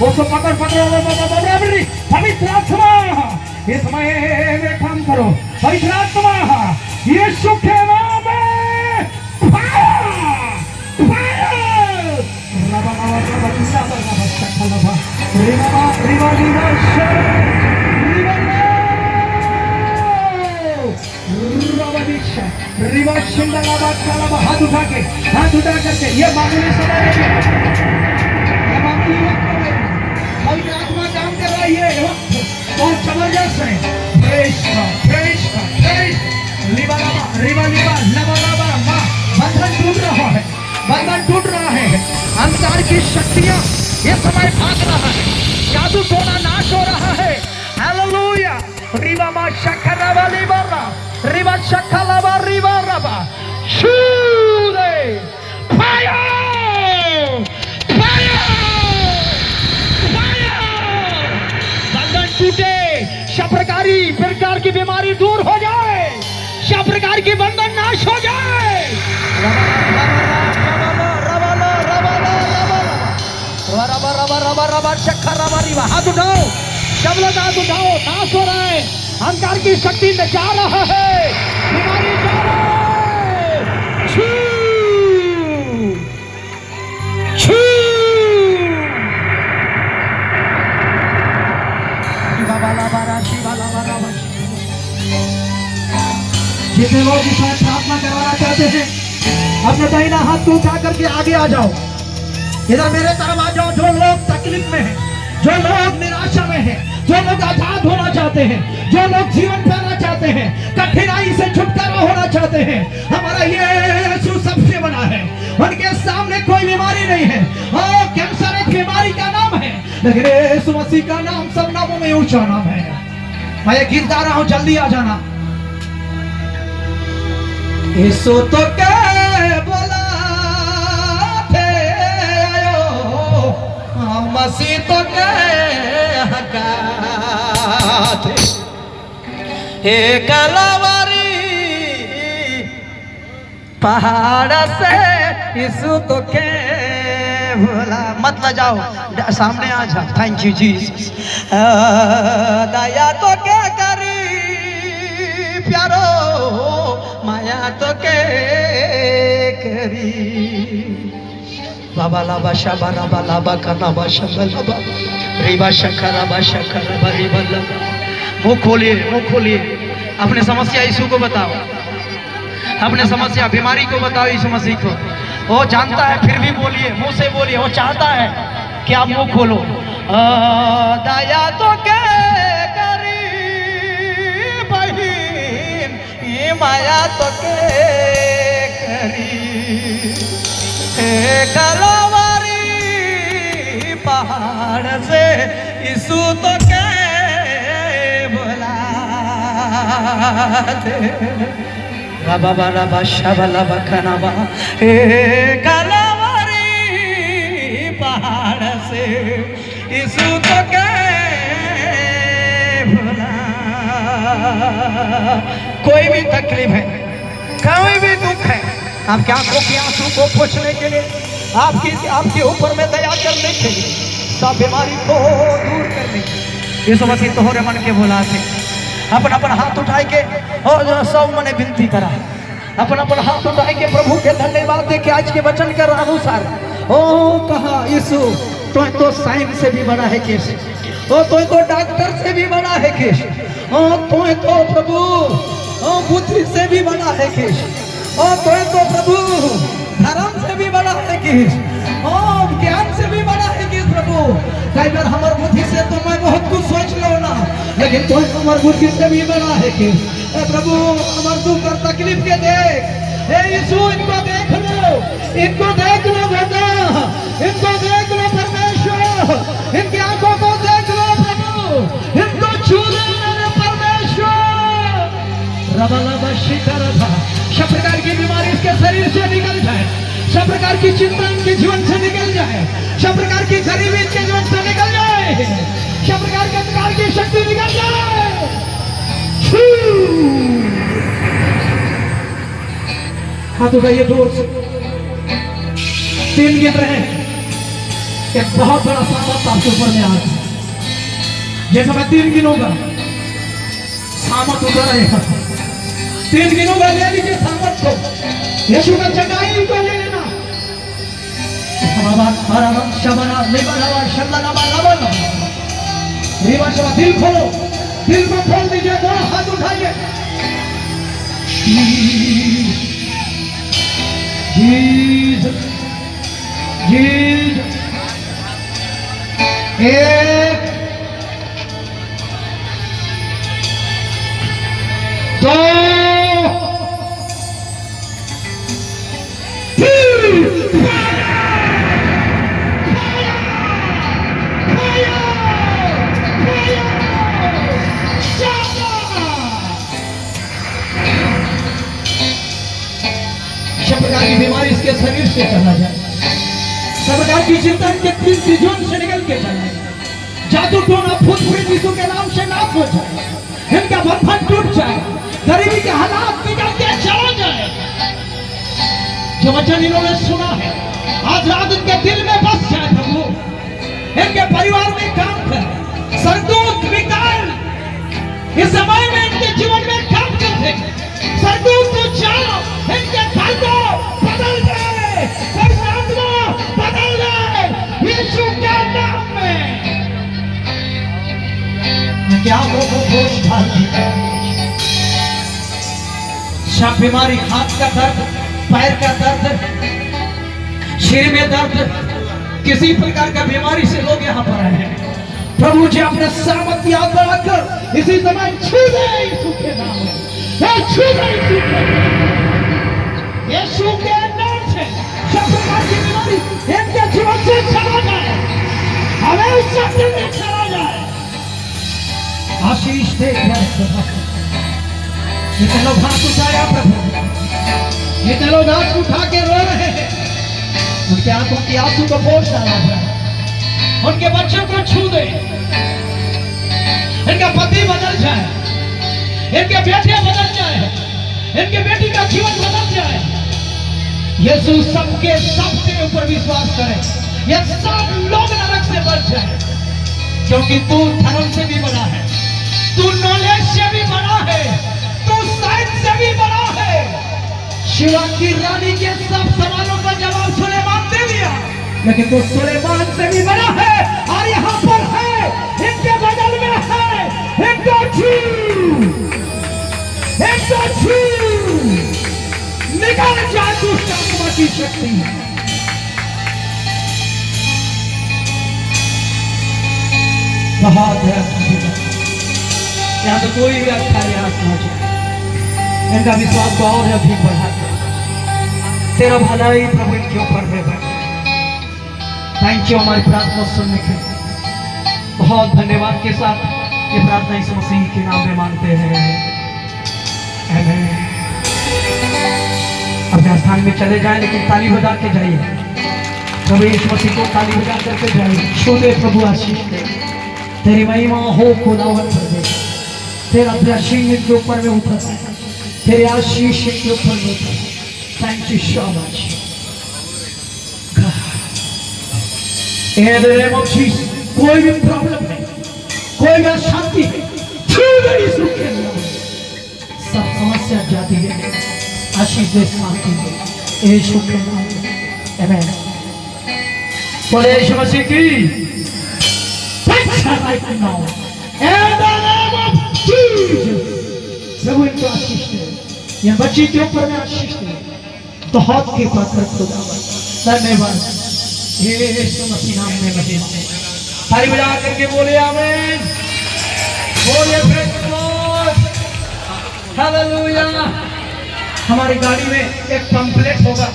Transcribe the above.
उसको पकड़ पवित्र आत्मा इस समय में काम करो। पवित्र आत्मा यीशु के नाम में हाथ उठा करके ये मामूली समय पवित्र आत्मा काम कर रही है बहुत जबरदस्त है। बंधन टूट रहा है, बंधन टूट रहा है। अंधकार की शक्तियां ये समय भाग रहा है, जादू टोना नाश हो रहा है। हालेलुया। रिवा मा शखरावा लिबारा रिवा शखलावा रिवा रबा शूदे फायर टूटे, सब प्रकार की बीमारी दूर हो जाए, सब प्रकार की बंधन नाश हो जाए। हाथ उठाओ, सब लोग हाथ उठाओ। नाश हो रहा है, अंधकार की शक्ति में जा रहा है, बीमारी जा रहा है। छू छू जितने लोग इस समय प्रार्थना करवाना चाहते हैं अपने दाहिना हाथ को उठा करके आगे आ जाओ, इधर मेरे तरफ आ जाओ। जो लोग तकलीफ में हैं, जो लोग निराशा में हैं, जो लोग आजाद होना चाहते हैं, जो लोग जीवन पाना चाहते हैं, कठिनाई से छुटकारा होना चाहते हैं, हमारा यीशु सबसे बड़ा है। उनके सामने कोई बीमारी नहीं है। कैंसर एक बीमारी का नाम है, लेकिन यीशु मसीह का नाम सब नामों में ऊंचा नाम है। मैं ये गीत गा रहा हूं, जल्दी आ जाना। यीशु तो क्या बोला थे आयो, मसीह तो क्या हका थे। हे कलावारी पहाड़ से यीशु तो क्या बोला। मत ल जाओ, सामने आ जा। Thank you Jesus. दया तो क्या करी प्यारो, माया तो के करी। बाबा लाबा शाबा लाबा लाबा कनाबा शाबा लाबा रिबा शखरा बा शखरा बा रिबा लाबा। मुंह खोलिए, मुंह खोलिए, अपने समस्या यीशु को बताओ, अपने समस्या बीमारी को बताओ यीशु मसीह को। वो जानता है, फिर भी बोलिए, मुंह से बोलिए। वो चाहता है कि आप मुंह खोलो। दया तो के करी बहिन, माया तो के करी। हे कलावारी पहाड़ से यीशु तो के बोला थे। रबा रबा शबला बखनाबा। हे कलावारी पहाड़ से यीशु तो के बोला। कोई भी तकलीफ है, कोई भी दुख है, आपकी आंखों की आंसू को पोंछने के लिए, आपके ऊपर में दया करने के लिए, सब बीमारी को दूर करने के लिए यीशु मसीह तोहरे मन के बोला थे। अपन अपन हाथ उठाए के और सब मने विनती करा, अपन अपन हाथ उठाए के प्रभु के धन्यवाद दे के आज के वचन के अनुसार ओ कहा यीशु तो साइंस से भी बड़ा है केस, तो डॉक्टर से भी बड़ा है केस, तो प्रभु बुद्धि से भी बड़ा है केस, तो प्रभु धर्म से भी बड़ा है केस, ज्ञान से भी बड़ा है केस। प्रभु कई बार हमार बुद्धि से तो मैं बहुत कुछ सोच लो ना, लेकिन तो हमार बुद्धि से भी बड़ा है केस। प्रभु हमार दुख और तकलीफ के देख, हे यीशु इनको देख लो, इनको देख लो बेटा, इनको देख लो परमेश्वर, इनकी आंखों को देख लो प्रभु, इनको छू लो परमेश्वर। सब प्रकार की बीमारी इसके शरीर से निकल जाए, सब प्रकार की चिंता इनके जीवन से निकल जाए, सब प्रकार की गरीबी इनके जीवन से निकल जाए, सब प्रकार के अंधकार की शक्ति निकल जाए। हाथ उठाइए जोर से। तीन गिन रहे हैं, एक बहुत बड़ा सामर्थ आपके ऊपर में आ रहा है। जैसे मैं तीन गिनूंगा सामर्थ उधर रहेगा, तीन गिनूंगा ले लीजिए सामर्थ को, यीशु का चंगाई को ले लेना। दिल खोलो, दिल को खोल दीजिए, दोनों हाथ उठाइए। जीसस जीसस, एक, दो, तीन। सब प्रकार की बीमारी इसके शरीर से चला जाए, सब प्रकार की चिंता इनके तिजोर से निकल के चला जाए, जादू टोना भूत प्रेत यीशु के नाम से नाश हो जाए, इनका बंधन टूट जाए, गरीबी के हालात निकल के चला जाए। जो वचन इन्होंने सुना है आज रात इनके दिल में बस जाए प्रभु, इनके परिवार में काम कर, सरदूत विकाल इस समय में इनके जीवन में काम करते, सरदूत तो जाओ, इनके घर को बदल जाए, आत्मा बदल जाए यीशु के नाम में। क्या को होश डाल दिया, सब बीमारी, हाथ का दर्द, पैर का दर्द, सिर में दर्द, किसी प्रकार का बीमारी से लोग यहाँ पर आए हैं, प्रभु जी अपने सामर्थ याद बनाकर इसी समय छू दे यीशु के नाम में, छू दे यीशु के नाम से। सब प्रकार की बीमारी इनके जीवन से चला जाए, हमें उस सत्य में चला जाए। आशीष दे इतने लोग हाथ उठाया प्रभु, इतने लोग हाथ उठा के रो रहे हैं, उनके आंखों की आंसू को पोंछ डाला जाए, उनके बच्चों को छू दे, इनका पति बदल जाए, इनके बेटे बदल जाए, इनके बेटी का जीवन बदल जाए। यीशु सबके सबके ऊपर विश्वास करे, ये सब लोग नरक से बच जाए, क्योंकि तू धर्म से भी बड़ा है, तू नॉलेज से भी बड़ा है, तू साइंस से भी बड़ा है। शिवा की रानी के सब सवालों का जवाब सुलेमान दे दिया, लेकिन तू सुलेमान से भी बड़ा है, और यहाँ पर है, इनके बगल में है, एक दो निकल जाए दुष्ट आत्मा की शक्ति। बहुत है यहाँ तो कोई भी अच्छा रियाज ना जाए, इनका विश्वास को और अधिक बढ़ाते, तेरा भलाई प्रभु इनके ऊपर में बढ़े। थैंक यू हमारी प्रार्थना सुनने के लिए, बहुत धन्यवाद के साथ ये प्रार्थना इस मसीह के नाम में मांगते हैं, आमीन। अपने स्थान में चले जाएं, लेकिन ताली बजा के जाइए, प्रभु यीशु मसीह को ताली बजा करके जाइए। छू दे प्रभु, आशीष दे, तेरी महिमा हो खुदावन कर दे, तेरा ब्लेसिंग इनके ऊपर में उतर, तेरे आशीष इनके ऊपर में उतर। Thank you so much in the name of Jesus. कोई भी प्रॉब्लम है, कोई भी अशांति है, छू दे यीशु के नाम में, सब समस्या जाती है, आशीष दे, शांति दे यीशु के नाम में, आमीन। बोले यीशु मसीह की right now in the name of Jesus। प्रभु इनको आशीष दे, यह बच्ची के ऊपर में आशीष दे, बहुत के पात्र खुदावन, धन्यवाद यीशु मसीह नाम में महिमा। ताली बजा करके बोले आमीन, बोले प्रेज़ द लॉर्ड, हालेलुया। हमारी गाड़ी में एक पंपलेट होगा,